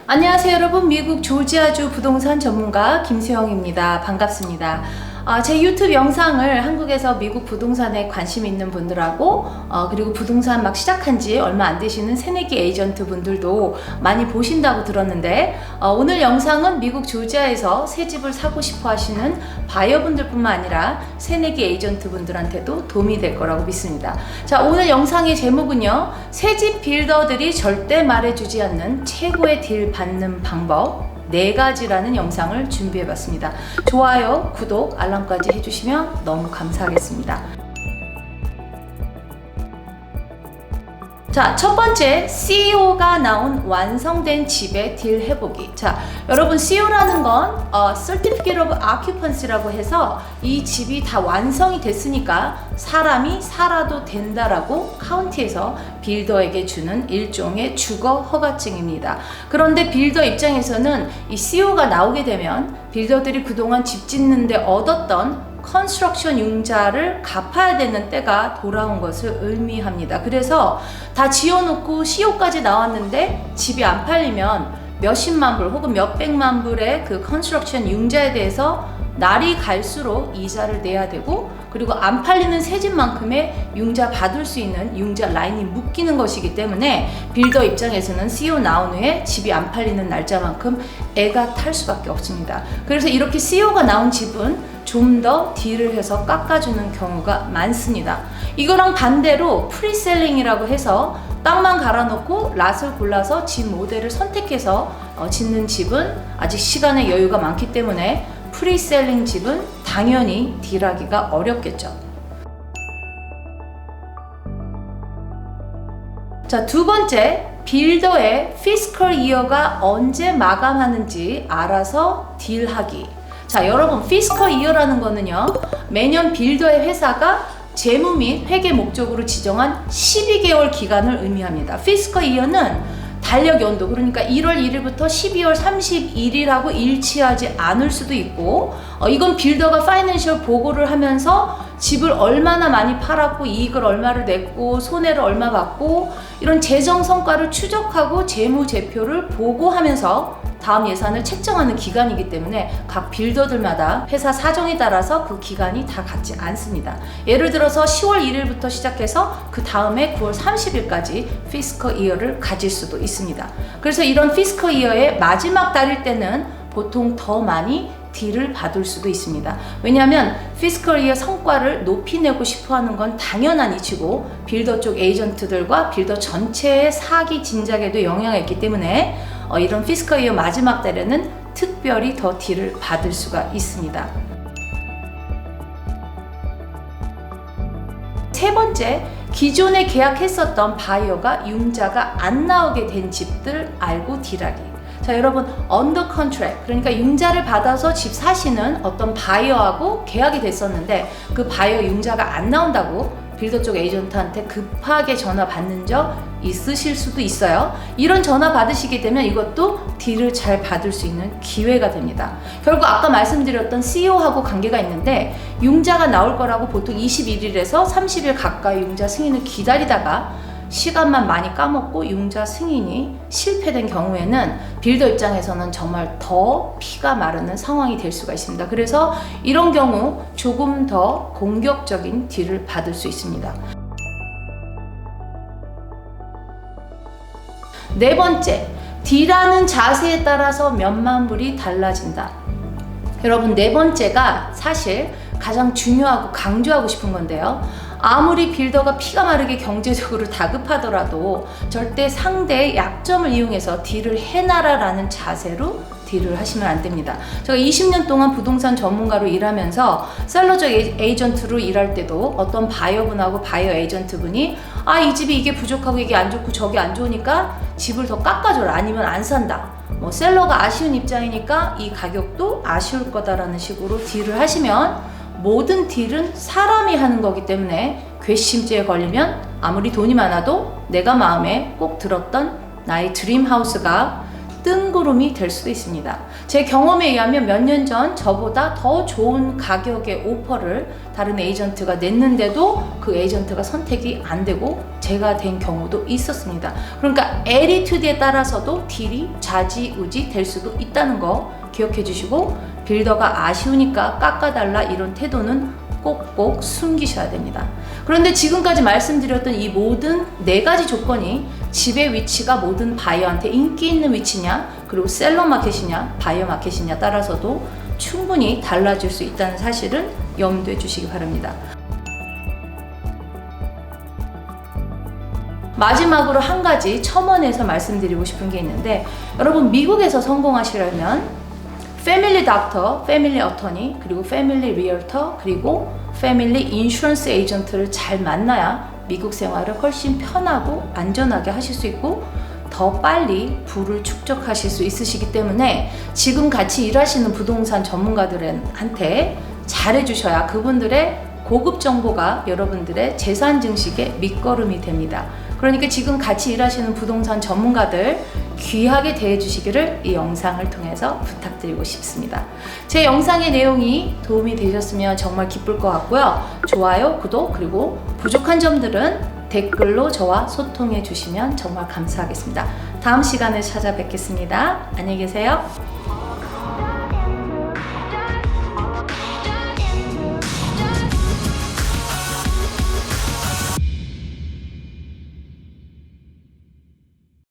안녕하세요 여러분, 미국 조지아주 부동산 전문가 김수영입니다. 반갑습니다. 제 유튜브 영상을 한국에서 미국 부동산에 관심 있는 분들하고 그리고 부동산 막 시작한 지 얼마 안 되시는 새내기 에이전트 분들도 많이 보신다고 들었는데 오늘 영상은 미국 조지아에서 새 집을 사고 싶어 하시는 바이어분들 뿐만 아니라 새내기 에이전트 분들한테도 도움이 될 거라고 믿습니다. 자, 오늘 영상의 제목은요, 새집 빌더들이 절대 말해주지 않는 최고의 딜 받는 방법 4가지라는 영상을 준비해봤습니다. 좋아요, 구독, 알람까지 해주시면 너무 감사하겠습니다. 자, 첫 번째, CEO가 나온 완성된 집의 딜 해보기. 자, 여러분, CEO라는 건 Certificate of Occupancy라고 해서 이 집이 다 완성이 됐으니까 사람이 살아도 된다라고 카운티에서 빌더에게 주는 일종의 주거 허가증입니다. 그런데 빌더 입장에서는 이 CEO가 나오게 되면 빌더들이 그동안 집 짓는데 얻었던 컨스트럭션 융자를 갚아야 되는 때가 돌아온 것을 의미합니다. 그래서 다 지어놓고 CEO까지 나왔는데 집이 안 팔리면 몇십만 불 혹은 몇백만 불의 그 컨스트럭션 융자에 대해서 날이 갈수록 이자를 내야 되고, 그리고 안 팔리는 새 집만큼의 융자 받을 수 있는 융자 라인이 묶이는 것이기 때문에 빌더 입장에서는 CEO 나온 후에 집이 안 팔리는 날짜만큼 애가 탈 수밖에 없습니다. 그래서 이렇게 CEO가 나온 집은 좀 더 딜을 해서 깎아주는 경우가 많습니다. 이거랑 반대로 프리셀링이라고 해서 땅만 갈아놓고 랏을 골라서 집 모델을 선택해서 짓는 집은 아직 시간의 여유가 많기 때문에 프리셀링 집은 당연히 딜하기가 어렵겠죠. 자, 두 번째, 빌더의 피스컬 이어가 언제 마감하는지 알아서 딜하기. 자, 여러분, 피스컬 이어라는 거는요, 매년 빌더의 회사가 재무 및 회계 목적으로 지정한 12개월 기간을 의미합니다. 피스컬 이어는 달력 연도, 그러니까 1월 1일부터 12월 31일하고 일치하지 않을 수도 있고, 이건 빌더가 파이낸셜 보고를 하면서 집을 얼마나 많이 팔았고 이익을 얼마를 냈고 손해를 얼마 봤고 이런 재정 성과를 추적하고 재무제표를 보고하면서 다음 예산을 책정하는 기간이기 때문에 각 빌더들마다 회사 사정에 따라서 그 기간이 다 같지 않습니다. 예를 들어서 10월 1일부터 시작해서 그 다음에 9월 30일까지 피스컬 이어를 가질 수도 있습니다. 그래서 이런 피스컬 이어의 마지막 달일 때는 보통 더 많이 딜을 받을 수도 있습니다. 왜냐하면 피스컬 이어 성과를 높이 내고 싶어 하는 건 당연한 이치고 빌더 쪽 에이전트들과 빌더 전체의 사기 진작에도 영향이 있기 때문에 이런 피스컬 이어 마지막 달에는 특별히 더 딜을 받을 수가 있습니다. 세 번째, 기존에 계약했었던 바이어가 융자가 안 나오게 된 집들 알고 딜하기. 자, 여러분, 언더 컨트랙, 그러니까 융자를 받아서 집 사시는 어떤 바이어하고 계약이 됐었는데 그 바이어 융자가 안 나온다고 빌더 쪽 에이전트한테 급하게 전화 받는 적 있으실 수도 있어요. 이런 전화 받으시게 되면 이것도 딜을 잘 받을 수 있는 기회가 됩니다. 결국 아까 말씀드렸던 CEO하고 관계가 있는데 융자가 나올 거라고 보통 21일에서 30일 가까이 융자 승인을 기다리다가 시간만 많이 까먹고 융자 승인이 실패된 경우에는 빌더 입장에서는 정말 더 피가 마르는 상황이 될 수가 있습니다. 그래서 이런 경우 조금 더 공격적인 딜을 받을 수 있습니다. 네 번째, 딜하는 자세에 따라서 몇만 불이 달라진다. 여러분, 네 번째가 사실 가장 중요하고 강조하고 싶은 건데요. 아무리 빌더가 피가 마르게 경제적으로 다급하더라도 절대 상대의 약점을 이용해서 딜을 해놔라라는 자세로 딜을 하시면 안 됩니다. 제가 20년 동안 부동산 전문가로 일하면서 셀러적 에이전트로 일할 때도 어떤 바이어분하고 바이어 에이전트분이 이 집이 이게 부족하고 이게 안 좋고 저게 안 좋으니까 집을 더 깎아줘라, 아니면 안 산다. 셀러가 아쉬운 입장이니까 이 가격도 아쉬울 거다라는 식으로 딜을 하시면 모든 딜은 사람이 하는 거기 때문에 괘씸죄에 걸리면 아무리 돈이 많아도 내가 마음에 꼭 들었던 나의 드림 하우스가 뜬구름이 될 수도 있습니다. 제 경험에 의하면 몇 년 전 저보다 더 좋은 가격의 오퍼를 다른 에이전트가 냈는데도 그 에이전트가 선택이 안 되고 제가 된 경우도 있었습니다. 그러니까 애리튜드에 따라서도 딜이 좌지우지 될 수도 있다는 거 기억해 주시고, 빌더가 아쉬우니까 깎아달라 이런 태도는 꼭꼭 숨기셔야 됩니다. 그런데 지금까지 말씀드렸던 이 모든 4가지 조건이 집의 위치가 모든 바이어한테 인기 있는 위치냐, 그리고 셀러 마켓이냐, 바이어 마켓이냐 따라서도 충분히 달라질 수 있다는 사실은 염두에 주시기 바랍니다. 마지막으로 한 가지 첨언해서 말씀드리고 싶은 게 있는데, 여러분 미국에서 성공하시려면 패밀리 닥터, 패밀리 어터니, 그리고 패밀리 리얼터, 그리고 패밀리 인슈런스 에이전트를 잘 만나야 미국 생활을 훨씬 편하고 안전하게 하실 수 있고 더 빨리 부를 축적하실 수 있으시기 때문에 지금 같이 일하시는 부동산 전문가들한테 잘해주셔야 그분들의 고급 정보가 여러분들의 재산 증식의 밑거름이 됩니다. 그러니까 지금 같이 일하시는 부동산 전문가들 귀하게 대해주시기를 이 영상을 통해서 부탁드리고 싶습니다. 제 영상의 내용이 도움이 되셨으면 정말 기쁠 것 같고요. 좋아요, 구독, 그리고 부족한 점들은 댓글로 저와 소통해 주시면 정말 감사하겠습니다. 다음 시간에 찾아뵙겠습니다. 안녕히 계세요.